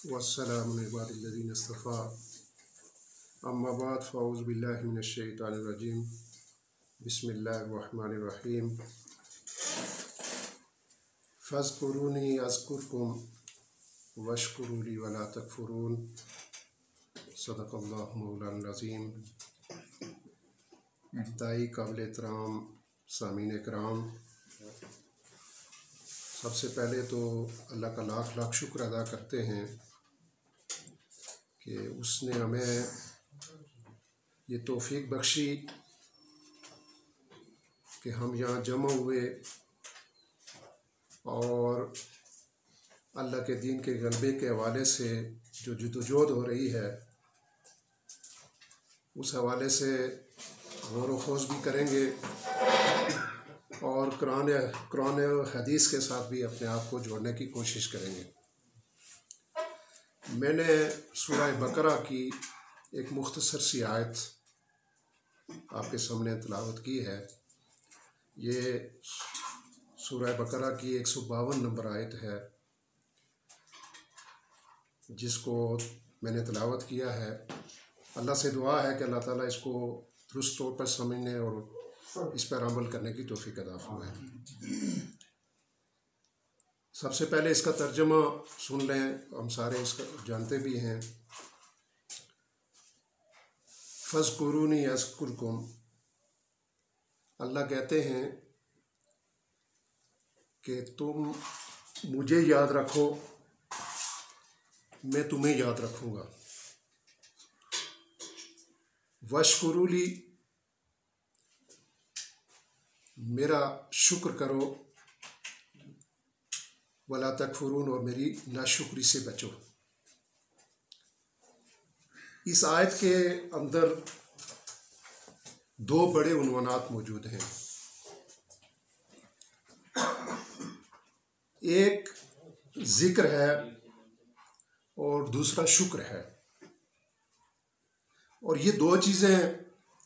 वस्सलामु अला इबादिल्लज़ीना इस्तफ़ा अम्मा बाद फ़अऊज़ु बिल्लाहि मिनश शैतानिर रजीम बिस्मिल्लाहिर रहमानिर रहीम फ़ज़्कुरूनी अज़्कुरकुम वश्कुरू ली वला तकफ़ुरून सदक़ल्लाहु मौलाना अज़ीम। इंतहाई काबिल एहतराम सामीन कराम, सबसे पहले तो अल्लाह का लाख लाख शुक्र अदा करते हैं कि उसने हमें ये तौफ़ीक बख्शी कि हम यहाँ जमा हुए और अल्लाह के दीन के गलबे के हवाले से जो जद्दोजहद हो रही है उस हवाले से गौर व खोज भी करेंगे और कुरान हदीस के साथ भी अपने आप को जोड़ने की कोशिश करेंगे। मैंने सूरह बकरा की एक मुख्तसर सी आयत आपके सामने तिलावत की है। ये सूरह बकरा की 152 नंबर आयत है जिसको मैंने तिलावत किया है। अल्लाह से दुआ है कि अल्लाह ताला इसको दुरुस्त तौर पर समझने और इस पर अमल करने की तौफीक अता फरमाए। सबसे पहले इसका तर्जमा सुन लें, हम सारे इसका जानते भी हैं। फ़ज़्कुरूनी अज़्कुरकुम, अल्लाह कहते हैं कि तुम मुझे याद रखो, मैं तुम्हें याद रखूँगा। वश्कुरूली, मेरा शुक्र करो, वला तकफुरून, और मेरी नाशुक्री से बचो। इस आयत के अंदर दो बड़े उन्वानात मौजूद हैं। एक जिक्र है और दूसरा शुक्र है। और ये दो चीज़ें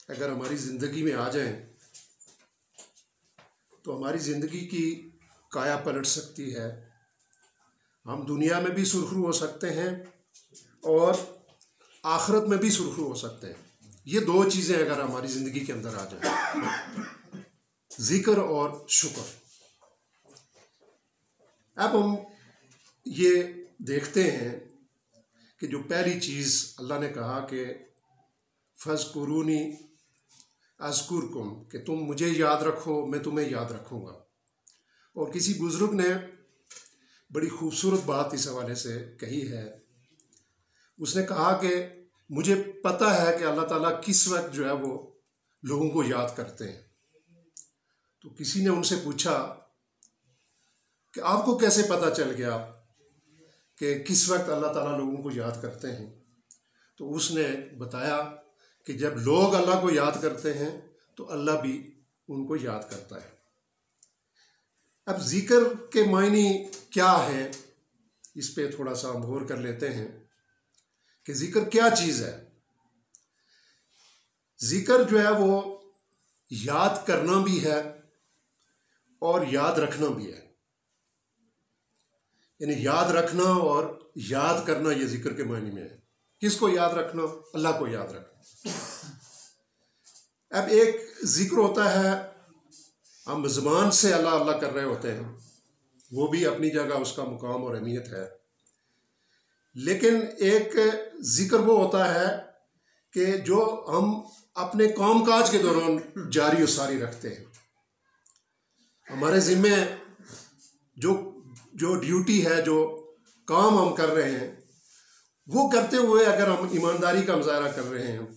अगर हमारी ज़िंदगी में आ जाएं तो हमारी ज़िंदगी की काया पलट सकती है। हम दुनिया में भी सुरखरू हो सकते हैं और आखिरत में भी सुरखरू हो सकते हैं। ये दो चीज़ें अगर हमारी ज़िंदगी के अंदर आ जाएं, जिक्र और शुक्र। अब हम ये देखते हैं कि जो पहली चीज़ अल्लाह ने कहा कि फ़ज़्कुरूनी अज़्कुरकुम, कि तुम मुझे याद रखो, मैं तुम्हें याद रखूँगा। और किसी बुज़ुर्ग ने बड़ी खूबसूरत बात इस हवाले से कही है। उसने कहा कि मुझे पता है कि अल्लाह ताला किस वक्त जो है वो लोगों को याद करते हैं। तो किसी ने उनसे पूछा कि आपको कैसे पता चल गया कि किस वक्त अल्लाह ताला लोगों को याद करते हैं? तो उसने बताया कि जब लोग अल्लाह को याद करते हैं तो अल्लाह भी उनको याद करता है। अब जिक्र के मायने क्या है, इस पे थोड़ा सा हम गौर कर लेते हैं कि जिक्र क्या चीज़ है। जिक्र जो है वो याद करना भी है और याद रखना भी है। यानी याद रखना और याद करना, ये जिक्र के मायने में है। किसको याद रखना? अल्लाह को याद रखना। अब एक जिक्र होता है, हम ज़बान से अल्लाह अल्लाह कर रहे होते हैं, वो भी अपनी जगह उसका मुकाम और अहमियत है। लेकिन एक जिक्र वो होता है कि जो हम अपने कामकाज के दौरान जारी और सारी रखते हैं। हमारे ज़िम्मे जो ड्यूटी है, जो काम हम कर रहे हैं, वो करते हुए अगर हम ईमानदारी का मुजाहरा कर रहे हैं,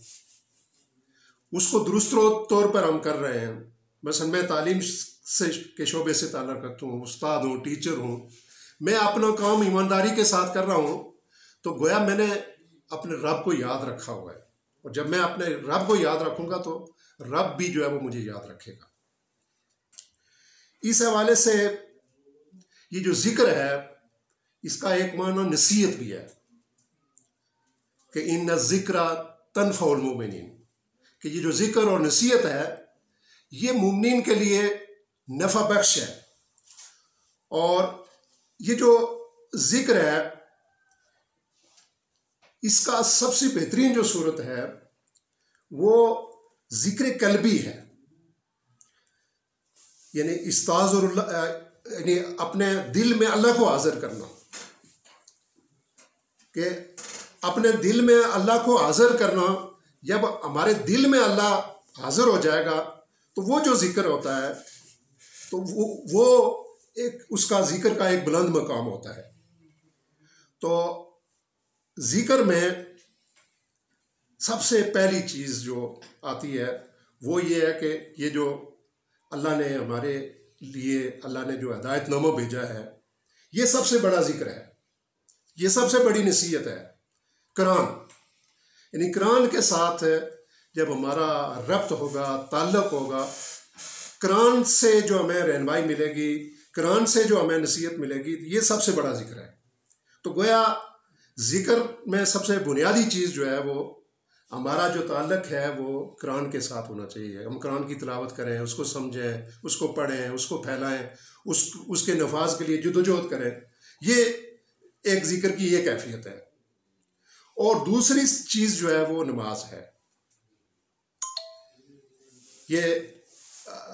उसको दुरुस्त तौर पर हम कर रहे हैं। मसलन मैं तालीम से के शोबे से ताल्लुक़ रखता हूँ, उस्ताद हूँ, टीचर हूँ, मैं अपना काम ईमानदारी के साथ कर रहा हूँ, तो गोया मैंने अपने रब को याद रखा हुआ है। और जब मैं अपने रब को याद रखूँगा तो रब भी जो है वो मुझे याद रखेगा। इस हवाले से ये जो जिक्र है, इसका एक माना नसीहत भी है कि इन्ना ज़िक्रा तनफ़उल मोमिनीन, कि ये जो जिक्र और नसीहत है ये मोमिनीन के लिए नफ़ा बख्श है। और ये जो जिक्र है इसका सबसे बेहतरीन जो सूरत है वो जिक्र कल्बी है, यानी यानी अपने दिल में अल्लाह को हाजिर करना, कि अपने दिल में अल्लाह को हाजिर करना। जब हमारे दिल में अल्लाह हाजिर हो जाएगा तो वो जो जिक्र होता है तो वो एक उसका जिक्र का एक बुलंद मकाम होता है। तो जिक्र में सबसे पहली चीज़ जो आती है वो ये है कि ये जो अल्लाह ने हमारे लिए, अल्लाह ने जो हिदायतनामा भेजा है, ये सबसे बड़ा जिक्र है, ये सबसे बड़ी नसीहत है कुरान। यानी कुरान के साथ जब हमारा रब्त होगा, ताल्लुक़ होगा, कुरान से जो हमें रहनुमाई मिलेगी, कुरान से जो हमें नसीहत मिलेगी, ये सबसे बड़ा जिक्र है। तो गोया जिक्र में सबसे बुनियादी चीज़ जो है वो हमारा जो ताल्लुक़ है वो कुरान के साथ होना चाहिए। हम कुरान की तिलावत करें, उसको समझें, उसको पढ़ें, उसको फैलाएं, उसके नफाज के लिए जदोजहद करें। ये एक जिक्र की ये कैफियत है। और दूसरी चीज़ जो है वो नमाज है। ये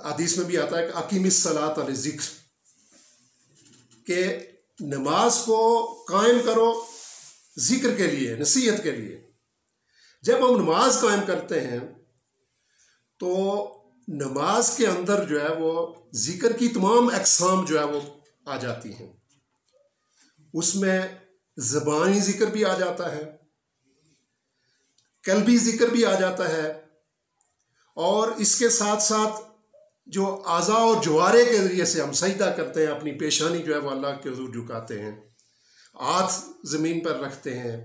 हदीस में भी आता है कि अकीमिस सलात अल ज़िक्र, के नमाज को कायम करो जिक्र के लिए, नसीहत के लिए। जब हम नमाज कायम करते हैं तो नमाज के अंदर जो है वो जिक्र की तमाम अक़साम जो है वो आ जाती हैं। उसमें ज़बानी जिक्र भी आ जाता है, कल्बी जिक्र भी आ जाता है, और इसके साथ साथ जो आज़ा और जवारे के ज़रिए से हम सजदा करते हैं, अपनी पेशानी जो है वो अल्लाह के हुज़ूर झुकाते हैं, हाथ ज़मीन पर रखते हैं,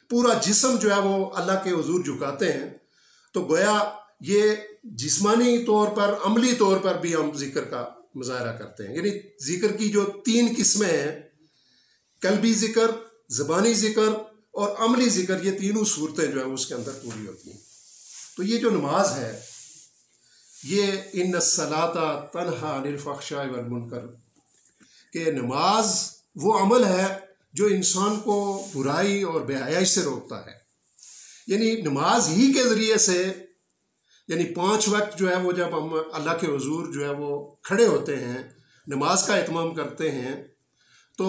पूरा जिस्म जो है वो अल्लाह के हुज़ूर झुकाते हैं। तो गोया ये जिस्मानी तौर पर, अमली तौर पर भी हम जिक्र का मुज़ाहरा करते हैं। यानी जिक्र की जो 3 किस्में हैं, कल्बी जिक्र, ज़बानी जिक्र और अमली जिक्र, ये तीनों सूरतें जो है उसके अंदर पूरी होती हैं। तो ये जो नमाज है, ये इन्न सलाता तन्हा अनिल फ़हशाइ वल मुनकर, के नमाज वो अमल है जो इंसान को बुराई और बेहयाई से रोकता है। यानी नमाज ही के ज़रिए से, यानी 5 वक्त जो है वो जब हम अल्लाह के हुज़ूर जो है वो खड़े होते हैं, नमाज का इत्माम करते हैं, तो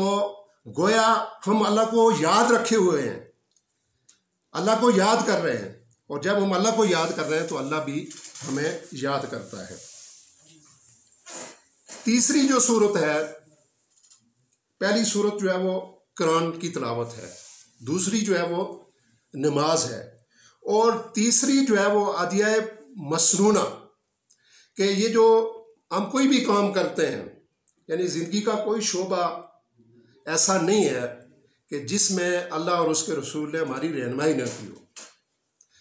गोया हम अल्लाह को याद रखे हुए हैं, अल्लाह को याद कर रहे हैं। और जब हम अल्लाह को याद कर रहे हैं तो अल्लाह भी हमें याद करता है। तीसरी जो सूरत है, पहली सूरत जो है वो कुरान की तिलावत है, दूसरी जो है वो नमाज है, और तीसरी जो है वो अदिया मसनूना, कि ये जो हम कोई भी काम करते हैं, यानी ज़िंदगी का कोई शोबा ऐसा नहीं है कि जिसमें अल्लाह और उसके रसूल ने हमारी रहनुमाई न की हो।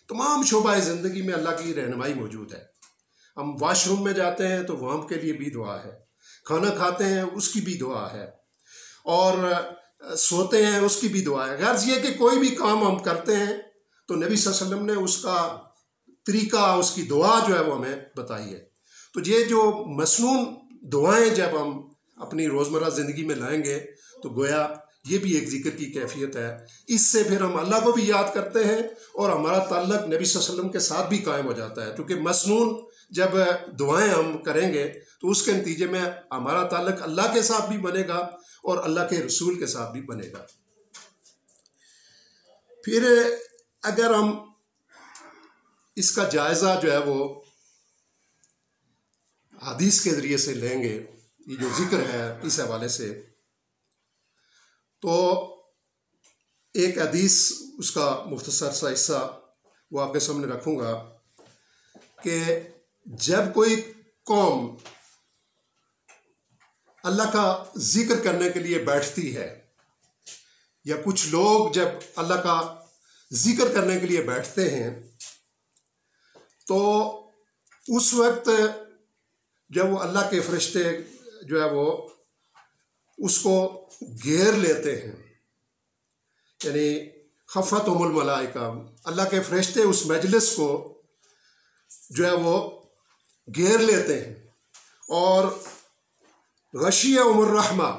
तमाम शोबाए ज़िंदगी में अल्लाह की रहनुमाई मौजूद है। हम वाशरूम में जाते हैं तो वहाँ के लिए भी दुआ है, खाना खाते हैं उसकी भी दुआ है, और सोते हैं उसकी भी दुआ है। गर्ज ये कि कोई भी काम हम करते हैं तो नबी सल्लल्लाहु अलैहि वसल्लम ने उसका तरीका, उसकी दुआ जो है वो हमें बताई है। तो ये जो मसनून दुआएं जब हम अपनी रोज़मर्रा ज़िंदगी में लाएंगे तो गोया ये भी एक जिक्र की कैफियत है। इससे फिर हम अल्लाह को भी याद करते हैं और हमारा ताल्लुक़ नबी सल्लल्लाहु अलैहि वसल्लम के साथ भी कायम हो जाता है, क्योंकि मसनून जब दुआएं हम करेंगे तो उसके नतीजे में हमारा ताल्लुक़ अल्लाह के साथ भी बनेगा और अल्लाह के रसूल के साथ भी बनेगा। फिर अगर हम इसका जायज़ा जो है वो हदीस के ज़रिए से लेंगे, ये जो जिक्र है इस हवाले से, तो एक हदीस, उसका मुख्तसर सा हिस्सा वो आपके सामने रखूँगा कि जब कोई कौम अल्लाह का जिक्र करने के लिए बैठती है, या कुछ लोग जब अल्लाह का जिक्र करने के लिए बैठते हैं, तो उस वक्त जब वो अल्लाह के फरिश्ते जो है वो उसको घेर लेते हैं, यानी खफ़तहुमुल मलाइका, अल्लाह के फरिश्ते उस मजलिस को जो है वो घेर लेते हैं, और गशियहुमुर रहमा,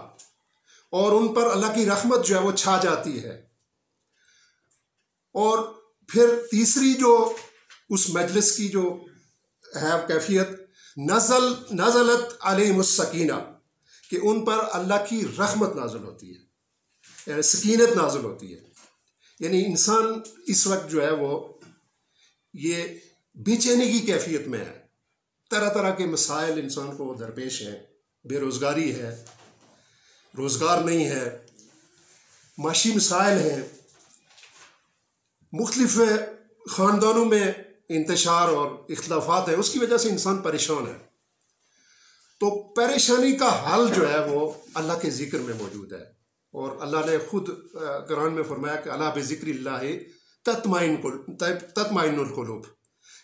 और उन पर अल्लाह की रहमत जो है वो छा जाती है। और फिर तीसरी जो उस मजलिस की जो है कैफियत, नज़लत अलैहिमुस सकीना, कि उन पर अल्लाह की रहमत नाजुल होती है, यानी सकीनत नाजुल होती है। यानी इंसान इस वक्त जो है वो ये बेचैनी की कैफियत में है, तरह तरह के मसाइल इंसान को दरपेश हैं, बेरोज़गारी है, रोज़गार नहीं है, माशी मसाइल हैं, मुख्तलिफ ख़ानदानों में इंतशार और इख्तलाफात है, उसकी वजह से इंसान परेशान है। तो परेशानी का हल जो है वो अल्लाह के ज़िक्र में मौजूद है। और अल्लाह ने खुद कुरान में फरमाया कि अला बिज़िक्रिल्लाह तत्माइनुल कुलूब,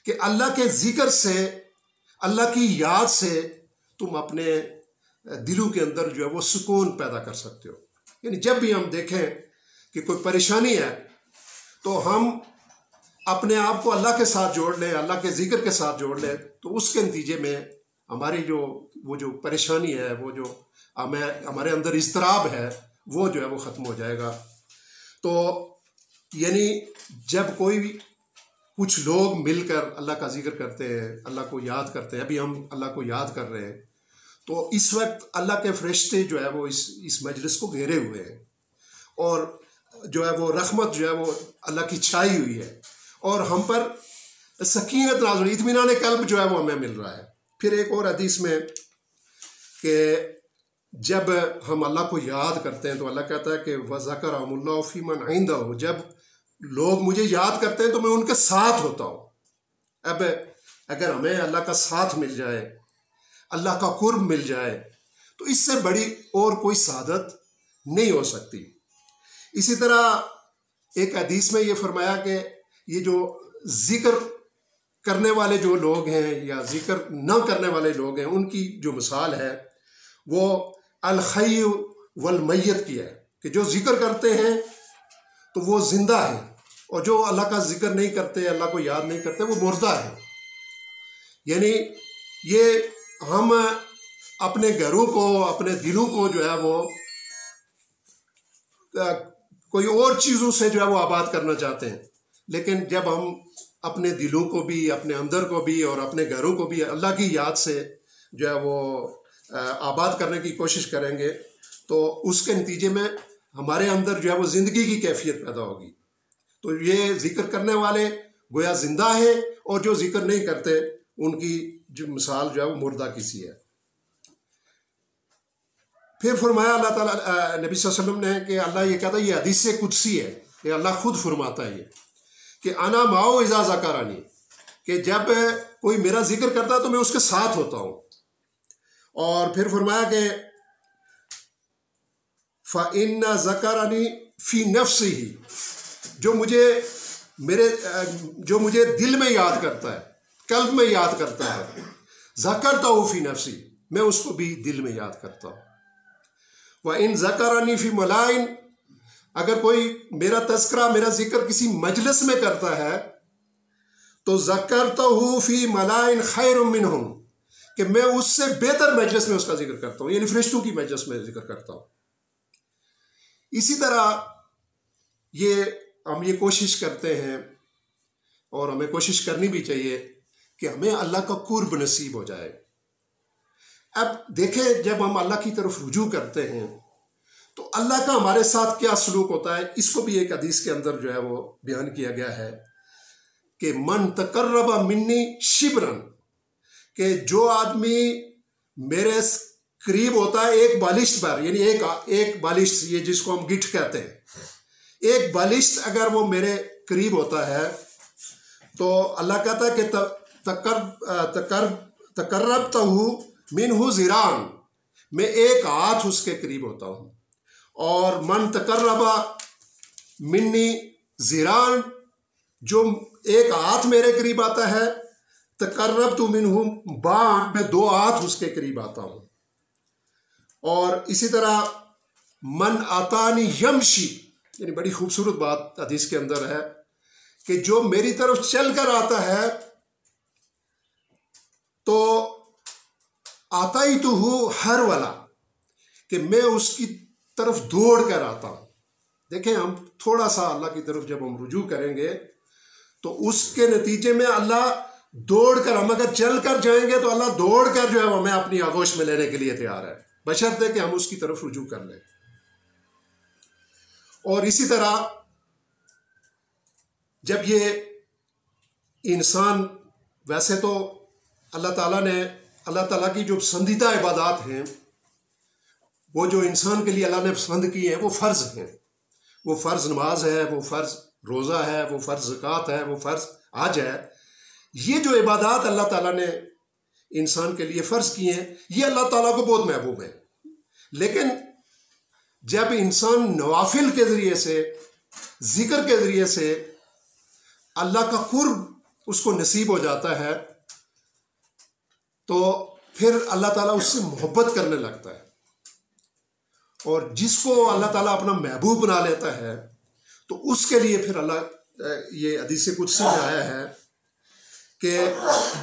कि अल्लाह के ज़िक्र से, अल्लाह की याद से तुम अपने दिलों के अंदर जो है वो सुकून पैदा कर सकते हो। यानी जब भी हम देखें कि कोई परेशानी है तो हम अपने आप को अल्लाह के साथ जोड़ लें, अल्लाह के ज़िक्र के साथ जोड़ लें, तो उसके नतीजे में हमारी जो परेशानी है, वो जो हमारे अंदर इज़्तिराब है, वो जो है वो ख़त्म हो जाएगा। तो यानी जब कुछ लोग मिलकर अल्लाह का ज़िक्र करते हैं, अल्लाह को याद करते हैं, अभी हम अल्लाह को याद कर रहे हैं, तो इस वक्त अल्लाह के फरिश्ते जो है वो इस मजलिस को घेरे हुए हैं, और जो है वो रहमत जो है वो अल्लाह की छाई हुई है, और हम पर सकीनत नाज़िल, इत्मीनान क़ल्ब जो है वो हमें मिल रहा है। फिर एक और हदीस में कि जब हम अल्लाह को याद करते हैं तो अल्लाह कहता है कि वज़करहुमुल्लाहु फ़ीमन इंदहु, जब लोग मुझे याद करते हैं तो मैं उनके साथ होता हूँ। अब अगर हमें अल्लाह का साथ मिल जाए, अल्लाह का कुर्ब मिल जाए, तो इससे बड़ी और कोई सादत नहीं हो सकती। इसी तरह एक हदीस में ये फरमाया कि ये जो ज़िक्र करने वाले जो लोग हैं या ज़िक्र न करने वाले लोग हैं, उनकी जो मिसाल है वो अल हय्य वल मय्यत की है, कि जो ज़िक्र करते हैं तो वो ज़िंदा है, और जो अल्लाह का ज़िक्र नहीं करते, अल्लाह को याद नहीं करते, वो मुर्दा है। यानी ये हम अपने घरों को, अपने दिलों को जो है वो कोई और चीज़ों से जो है वो आबाद करना चाहते हैं, लेकिन जब हम अपने दिलों को भी, अपने अंदर को भी और अपने घरों को भी अल्लाह की याद से जो है वो आबाद करने की कोशिश करेंगे, तो उसके नतीजे में हमारे अंदर जो है वो ज़िंदगी की कैफियत पैदा होगी। तो ये ज़िक्र करने वाले गोया ज़िंदा है, और जो ज़िक्र नहीं करते उनकी जो मिसाल जो है वो मुर्दा किसी है। फिर फरमाया अल्लाह ताला, नबी सल्लल्लाहु अलैहि वसल्लम ने, कि अल्लाह ये कहता है, ये हदीस कुदसी है कि अल्लाह खुद फरमाता है ये कि अना माओ इज़ा ज़करानी, कि जब कोई मेरा जिक्र करता है तो मैं उसके साथ होता हूँ। और फिर फरमाया कि फ़इन्ना ज़करानी फ़ी नफ्सिही, जो मुझे दिल में याद करता है, कल्ब में याद करता है, ज़करतहु फ़ी नफ्सी, मैं उसको भी दिल में याद करता हूँ। व इन ज़करानी फ़ी मलाइन, अगर कोई मेरा तज़किरा, मेरा जिक्र किसी मजलिस में करता है तो ज़करतहु फ़ी मलाइन खैरुम मिनहुम, कि मैं उससे बेहतर मजलिस में उसका जिक्र करता हूँ, यानी फरिश्तों की मजलिस में जिक्र करता हूँ। इसी तरह हम ये कोशिश करते हैं, और हमें कोशिश करनी भी चाहिए कि हमें अल्लाह का कुर्ब नसीब हो जाए। अब देखें, जब हम अल्लाह की तरफ रुजू करते हैं तो अल्लाह का हमारे साथ क्या सलूक होता है, इसको भी एक हदीस के अंदर जो है वो बयान किया गया है कि मन तकर्रबा मिन्नी शिब्रन, कि जो आदमी मेरे करीब होता है एक बालिश्त पर, यानी एक बालिश्त, ये जिसको हम गिठ कहते हैं, एक बालिश्त अगर वो मेरे करीब होता है तो अल्लाह कहता है कि तकर्रबतहु मिन्हु ज़िरान, मैं एक हाथ उसके करीब होता हूँ। और मन तकर्रबा मिन्नी ज़िरान, जो एक हाथ मेरे करीब आता है, तकर्रबतु मिन्हु बान, मैं 2 हाथ उसके करीब आता हूँ। और इसी तरह मन आतानी यमशी, यानी बड़ी खूबसूरत बात हदीस के अंदर है कि जो मेरी तरफ चल कर आता है तो आता ही तो हूँ हर वाला, कि मैं उसकी तरफ दौड़ कर आता हूँ। देखें, हम थोड़ा सा अल्लाह की तरफ जब हम रुजू करेंगे तो उसके नतीजे में अल्लाह दौड़ कर, हम अगर चल कर जाएंगे तो अल्लाह दौड़ कर जो है वो हमें अपनी आगोश में लेने के लिए तैयार है, बशर्ते कि हम उसकी तरफ रुजू कर लें। और इसी तरह जब ये इंसान, वैसे तो अल्लाह ताला की जो पसंदीदा इबादत हैं, वो जो इंसान के लिए अल्लाह ने पसंद की हैं, वो फ़र्ज़ हैं। वो फ़र्ज़ नमाज है, वो फ़र्ज़ रोज़ा है, वो फ़र्ज़ ज़कात है, वो फ़र्ज़ हज है। ये जो इबादत अल्लाह ताला ने इंसान के लिए फ़र्ज़ किए हैं, ये अल्लाह ताला को बहुत महबूब है। लेकिन जब इंसान नवाफिल के ज़रिए से, ज़िक्र के ज़रिए से अल्लाह का कुर्ब उसको नसीब हो जाता है, तो फिर अल्लाह ताला उससे मोहब्बत करने लगता है। और जिसको अल्लाह ताला अपना महबूब बना लेता है, तो उसके लिए फिर अल्लाह, ये हदीस कुदसी में आया है कि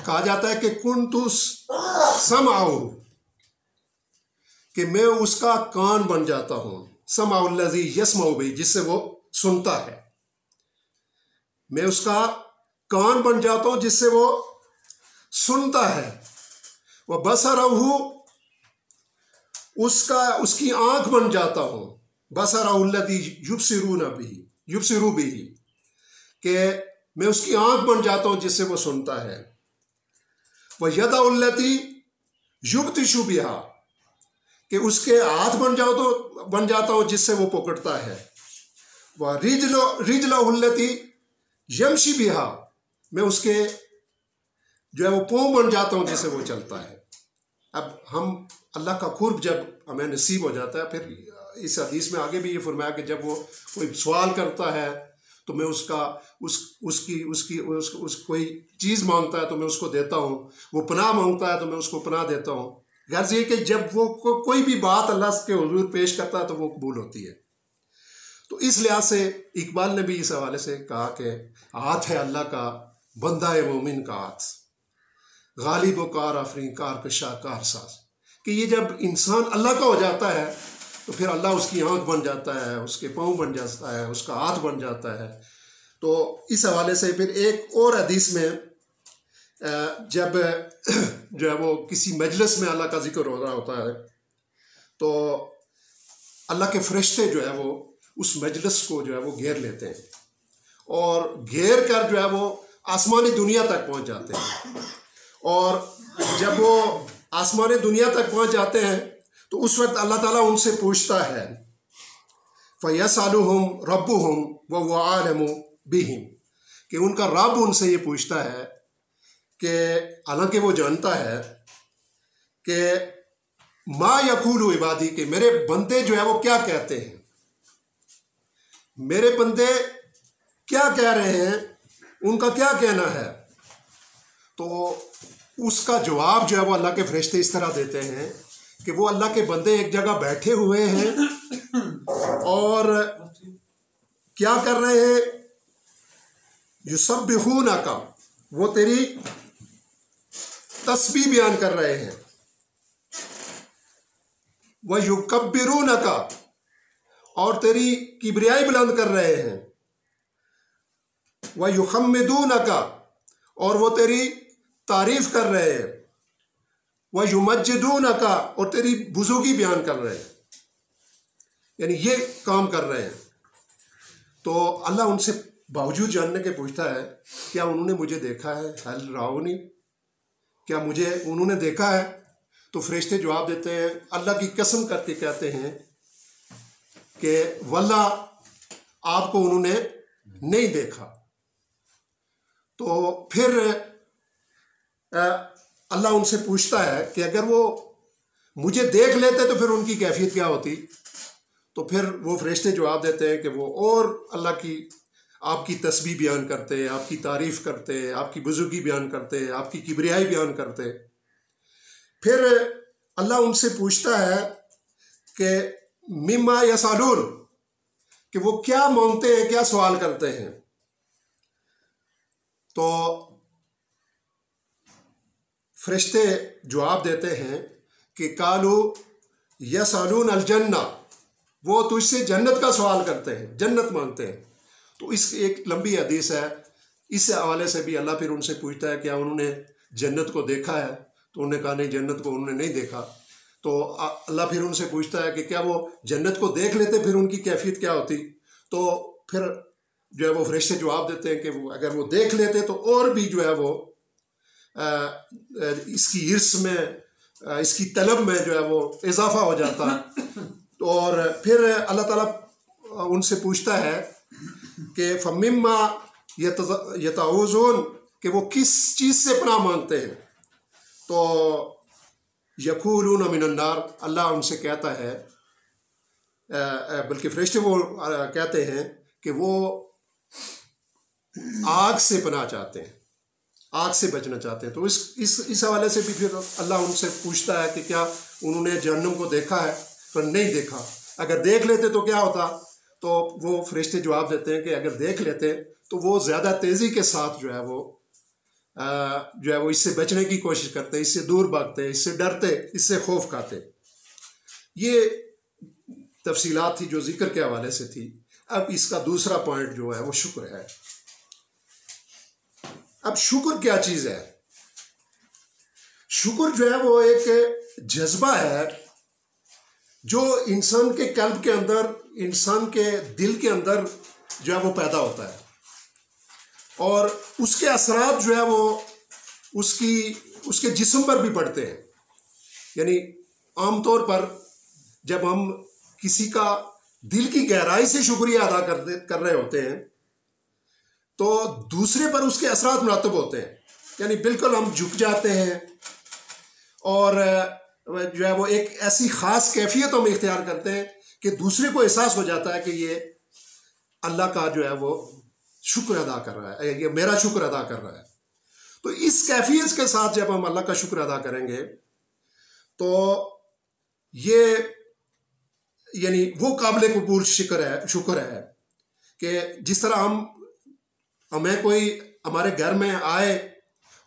कहा जाता है कि कुन्तु समअहु, कि मैं उसका कान बन जाता हूँ। समअहुल्लज़ी यस्मउ बिही, जिससे वो सुनता है। मैं उसका कान बन जाता हूँ जिससे वो सुनता है। वह बसरहु, उसकी आंख बन जाता हूँ। बसरहुल्लज़ी युबसिरू बिही, कि मैं उसकी आंख बन जाता हूँ जिससे वो सुनता है। वह यदउल्लती युबतिशु बिहा, कि उसके हाथ बन जाता हूँ जिससे वो पकड़ता है। वह रिजलहुल्लती यमशी बिहा, मैं उसके जो है वो पाँव बन जाता हूँ जिससे वो चलता है। अब हम अल्लाह का कुर्ब जब हमें नसीब हो जाता है, फिर इस हदीस में आगे भी ये फरमाया कि जब वो कोई सवाल करता है तो मैं कोई चीज़ मांगता है तो मैं उसको देता हूँ, वो पनाह मांगता है तो मैं उसको पनाह देता हूँ। गर्ज ये कि जब वो कोई भी बात अल्लाह के हुजूर पेश करता है तो वो कबूल होती है। तो इस लिहाज से इकबाल ने भी इस हवाले से कहा कि हाथ है अल्लाह का, बंदा है मोमिन का हाथ, गालिब व कार आफरीन, कार कशा कार साज, कि ये जब इंसान अल्लाह का हो जाता है तो फिर अल्लाह उसकी आंख बन जाता है, उसके पाँव बन जाता है, उसका हाथ बन जाता है। तो इस हवाले से फिर एक और हदीस में जब जो है वो किसी मजलिस में अल्लाह का जिक्र हो रहा होता है, तो अल्लाह के फरिश्ते जो है वो उस मजलिस को जो है वो घेर लेते हैं, और घेर कर जो है वो आसमानी दुनिया तक पहुंच जाते हैं। और जब वो आसमानी दुनिया तक पहुंच जाते हैं तो उस वक्त अल्लाह ताला उनसे पूछता है, फ़यसअलुहुम रब्बुहुम व हुव आलमु बिहिम, कि उनका रब उनसे ये पूछता है कि हालांकि वो जानता है कि मा यक़ूलु इबादी, के मेरे बंदे जो है वो क्या कहते हैं, मेरे बंदे क्या कह रहे हैं, उनका क्या कहना है। तो उसका जवाब जो है वो अल्लाह के फरिश्ते इस तरह देते हैं कि वो अल्लाह के बंदे एक जगह बैठे हुए हैं और क्या कर रहे हैं, युसब्बिहूनका, वो तेरी तस्बीह बयान कर रहे हैं। वह युकब्बिरूनका, और तेरी किबरियाई बुलंद कर रहे हैं। वह युहम्मिदूनका, और वो तेरी तारीफ कर रहे हैं। वह युमज्जिदूनका, और तेरी बुजुर्गी बयान कर रहे हैं, यानी ये काम कर रहे हैं। तो अल्लाह उनसे बावजूद जानने के पूछता है, क्या उन्होंने मुझे देखा है, हल राउनी, क्या मुझे उन्होंने देखा है। तो फरिश्ते जवाब देते हैं, अल्लाह की कसम करके कहते हैं कि वल्लाह आपको उन्होंने नहीं देखा। तो फिर अल्लाह उनसे पूछता है कि अगर वो मुझे देख लेते तो फिर उनकी कैफियत क्या होती। तो फिर वो फरिश्ते जवाब देते हैं कि वो और अल्लाह की, आपकी तस्बीह बयान करते, आपकी तारीफ़ करते, आपकी बुजुर्गी बयान करते, आपकी किबरियाई बयान करते। फिर अल्लाह उनसे पूछता है कि मिम्मा यसालून, कि वो क्या मांगते हैं, क्या सवाल करते हैं। तो फरिश्ते जवाब देते हैं कि कालू यसालून अल जन्ना वो तुझसे जन्नत का सवाल करते हैं, जन्नत मांगते हैं। तो इस एक लंबी हदीस है, इस हवाले से भी अल्लाह फिर उनसे पूछता है क्या उन्होंने जन्नत को देखा है? तो उन्होंने कहा नहीं, जन्नत को उन्होंने नहीं देखा। तो अल्लाह फिर उनसे पूछता है कि क्या वो जन्नत को देख लेते, फिर उनकी कैफियत क्या होती? तो फिर जो है वो फरिश्ते जवाब देते हैं कि वो अगर वो देख लेते तो और भी जो है वो इसकी हिर्स में, इसकी तलब में जो है वो इजाफा हो जाता। तो और फिर अल्लाह ताला उनसे पूछता है कि फमिम्मा यताऊज़ून, कि वो किस चीज़ से पनाह मांगते हैं? तो यक़ूलून मिनन्नार, अल्लाह उनसे कहता है, बल्कि फरिश्ते वो कहते हैं कि वो आग से पनाह चाहते हैं, आग से बचना चाहते हैं। तो इस हवाले से भी फिर अल्लाह उनसे पूछता है कि क्या उन्होंने जहन्नम को देखा है? पर नहीं देखा। अगर देख लेते तो क्या होता? तो वो फरिश्ते जवाब देते हैं कि अगर देख लेते तो वो ज़्यादा तेज़ी के साथ जो है वो इससे बचने की कोशिश करते, इससे दूर भागते, इससे डरते, इससे खौफ खाते। ये तफसीलात थी जो जिक्र के हवाले से थी। अब इसका दूसरा पॉइंट जो है वो शुक्र है। अब शुक्र क्या चीज़ है? शुक्र जो है वो एक जज्बा है जो इंसान के कल्ब के अंदर, इंसान के दिल के अंदर जो है वो पैदा होता है, और उसके असरात जो है वो उसके जिस्म पर भी पड़ते हैं। यानी आमतौर पर जब हम किसी का दिल की गहराई से शुक्रिया अदा कर रहे होते हैं तो दूसरे पर उसके असरात मुरातब होते हैं। यानी बिल्कुल हम झुक जाते हैं और जो है वो एक ऐसी ख़ास कैफियत हम इख्तियार करते हैं कि दूसरे को एहसास हो जाता है कि ये अल्लाह का जो है वो शुक्र अदा कर रहा है, ये मेरा शुक्र अदा कर रहा है। तो इस कैफियत के साथ जब हम अल्लाह का शुक्र अदा करेंगे तो ये यानी वो काबिल कबूल शुक्र है कि जिस तरह हमें कोई हमारे घर में आए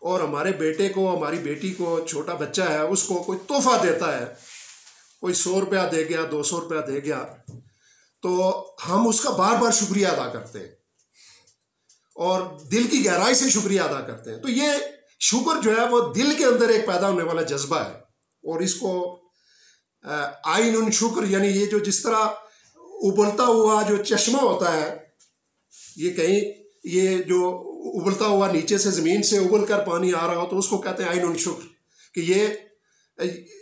और हमारे बेटे को, हमारी बेटी को, छोटा बच्चा है, उसको कोई तोहफा देता है, कोई 100 रुपया दे गया, 200 रुपया दे गया, तो हम उसका बार बार शुक्रिया अदा करते हैं और दिल की गहराई से शुक्रिया अदा करते हैं। तो ये शुक्र जो है वो दिल के अंदर एक पैदा होने वाला जज्बा है, और इसको आइन शुक्र, यानी ये जो जिस तरह उबलता हुआ जो चश्मा होता है, ये जो उबलता हुआ नीचे से ज़मीन से उबल कर पानी आ रहा हो तो उसको कहते हैं आइन शुक्र, कि ये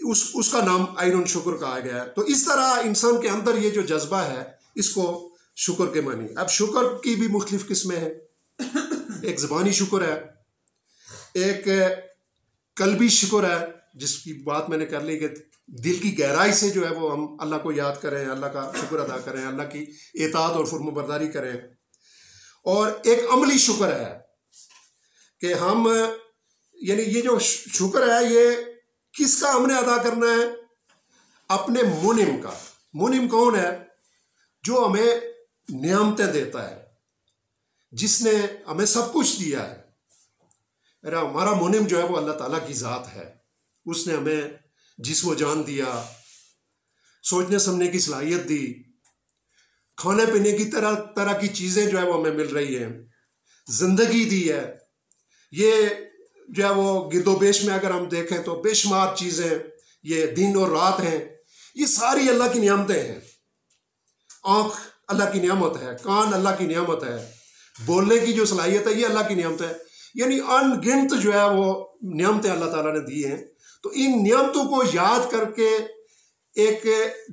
उसका नाम आइन शुक्र कहा गया है। तो इस तरह इंसान के अंदर ये जो जज्बा है इसको शुक्र के मानी। अब शुक्र की भी मुख्तलिफ किस्में हैं। एक ज़बानी शुक्र है, एक कल्बी शुक्र है, जिसकी बात मैंने कर ली कि दिल की गहराई से जो है वो हम अल्लाह को याद करें, अल्लाह का शुक्र अदा करें, अल्लाह की इताअत और फरमाबरदारी करें। और एक अमली शुक्र है कि हम, यानी ये जो शुक्र है ये किसका हमने अदा करना है? अपने मुनिम का। मुनिम कौन है? जो हमें नियामतें देता है, जिसने हमें सब कुछ दिया है। अरे हमारा मुनिम जो है वो अल्लाह ताला की ज़ात है। उसने हमें जिस्म जान दिया, सोचने समझने की सलाहियत दी, खाने पीने की तरह तरह की चीज़ें जो है वो हमें मिल रही हैं, ज़िंदगी दी है। ये जो है वो गिरदोबेश में अगर हम देखें तो बेशुमार चीज़ें, ये दिन और रात हैं, ये सारी अल्लाह की नियामतें हैं। आँख अल्लाह की नियामत है, कान अल्लाह की नियामत है, बोलने की जो सलाहियत है ये अल्लाह की नियामत है। यानी अनगिनत जो है वो नियामतें अल्लाह ताला ने दी हैं। तो इन नियामतों को याद करके एक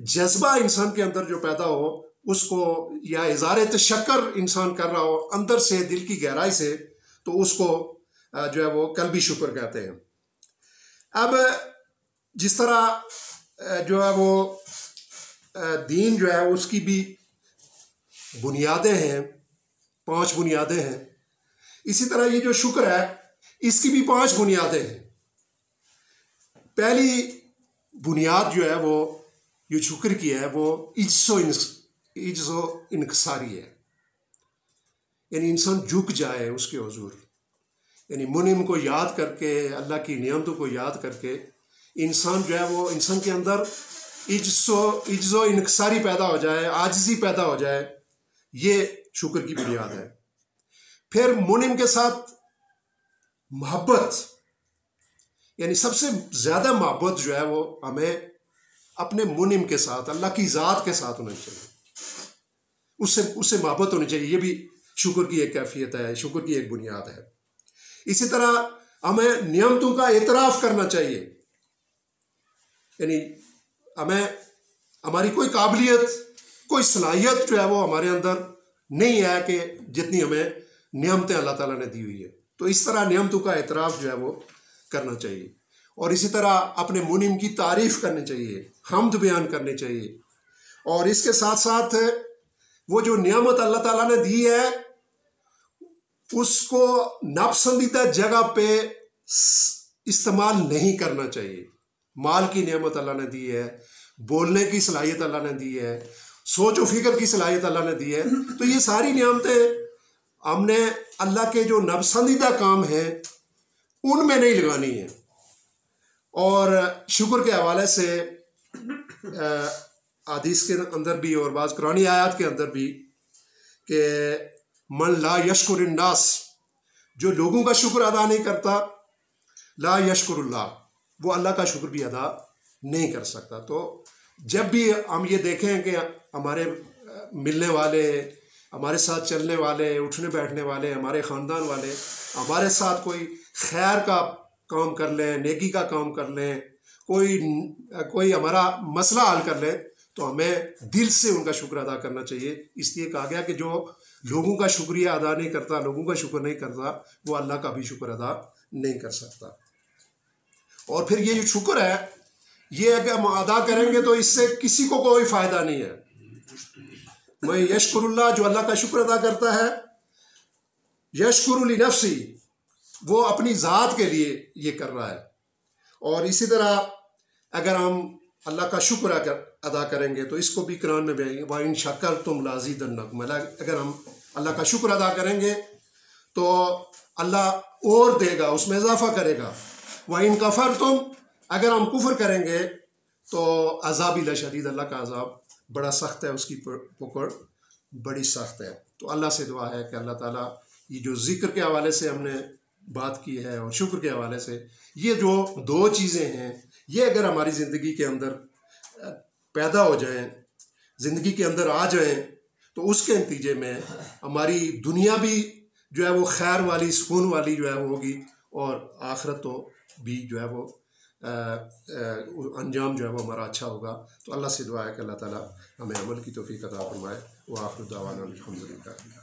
जज्बा इंसान के अंदर जो पैदा हो, उसको या इज़ारे तशक्कर इंसान कर रहा हो अंदर से, दिल की गहराई से, तो उसको जो है वो कल्बी शुक्र कहते हैं। अब जिस तरह जो है वो दीन जो है उसकी भी बुनियादें हैं, 5 बुनियादें हैं, इसी तरह ये जो शुक्र है इसकी भी 5 बुनियादें हैं। पहली बुनियाद जो है वो जो शुक्र की है वो इज्जो इनकसारी है, यानी इंसान झुक जाए उसके हुजूर। यानी मुनिम को याद करके, अल्लाह की नियमतों को याद करके इंसान जो है वो, इंसान के अंदर इज्जो इनकसारी पैदा हो जाए, आजिज़ी पैदा हो जाए, ये शुक्र की बुनियाद है। फिर मुनिम के साथ मोहब्बत, यानी सबसे ज़्यादा मोहब्बत जो है वो हमें अपने मुनिम के साथ, अल्लाह की ज़ात के साथ होनी चाहिए, उससे मोहब्बत होनी चाहिए। ये भी शुक्र की एक कैफियत है, शुक्र की एक बुनियाद है। इसी तरह हमें नियमतों का एतराफ़ करना चाहिए, यानी हमें हमारी कोई काबिलियत, कोई सलाहियत जो है वो हमारे अंदर नहीं है कि जितनी हमें नियमतें अल्लाह ताला ने दी हुई है। तो इस तरह नियमतों का एतराफ़ जो है वो करना चाहिए। और इसी तरह अपने मुनिम की तारीफ़ करनी चाहिए, हम्द बयान करनी चाहिए। और इसके साथ साथ वो जो नियामत अल्लाह ताला ने दी है उसको नापसंदीदा जगह पे इस्तेमाल नहीं करना चाहिए। माल की नियामत अल्लाह ने दी है, बोलने की सलाहियत अल्लाह ने दी है, सोच व फिक्र की सलाहियत अल्लाह ने दी है। तो ये सारी नियामतें हमने अल्लाह के जो नापसंदीदा काम हैं उनमें नहीं लगानी है। और शुक्र के हवाले से हदीस के अंदर भी और बाज़ कुरानी आयत के अंदर भी कि मन ला यशकुर नास, जो लोगों का शुक्र अदा नहीं करता, ला यशकुरुल्लाह, वो अल्लाह का शुक्र भी अदा नहीं कर सकता। तो जब भी हम ये देखें कि हमारे मिलने वाले, हमारे साथ चलने वाले, उठने बैठने वाले, हमारे ख़ानदान वाले हमारे साथ कोई खैर का काम कर लें, नेकी का काम कर लें, कोई हमारा मसला हल कर लें, तो हमें दिल से उनका शुक्र अदा करना चाहिए। इसलिए कहा गया कि जो लोगों का शुक्रिया अदा नहीं करता, लोगों का शुक्र नहीं करता, वो अल्लाह का भी शुक्र अदा नहीं कर सकता। और फिर ये जो शुक्र है, ये अगर हम अदा करेंगे तो इससे किसी को कोई फ़ायदा नहीं है। मैं यशकुरुल्लाह, जो अल्लाह का शुक्र अदा करता है, यशकुरुल नफ्सी, वो अपनी ज़ात के लिए ये कर रहा है। और इसी तरह अगर हम अल्लाह का शुक्र अदा करेंगे तो इसको भी कुरान में भी व इन शक्कर तुम लाज़िदन्नकुम, अगर हम अल्लाह का शुक्र अदा करेंगे तो अल्लाह और देगा, उसमें इजाफा करेगा। व इन कफ़र तुम, अगर हम कुफ्र करेंगे तो अज़ाब लशदीद, अल्लाह का अज़ाब बड़ा सख्त है, उसकी पकड़ बड़ी सख्त है। तो अल्लाह से दुआ है कि अल्लाह ताला ये जो ज़िक्र के हवाले से हमने बात की है और शुक्र के हवाले से, ये जो दो चीज़ें हैं, ये अगर हमारी ज़िंदगी के अंदर पैदा हो जाएं, ज़िंदगी के अंदर आ जाएं, तो उसके नतीजे में हमारी दुनिया भी जो है वो खैर वाली, सुकून वाली जो है होगी, और आखिरत तो भी जो है वो अंजाम जो है वो हमारा अच्छा होगा। तो अल्लाह से दुआ है कि अल्लाह ताला हमें अमल की तौफीक अता फरमाए। व आखिर दावाना अल्हम्दुलिल्लाह।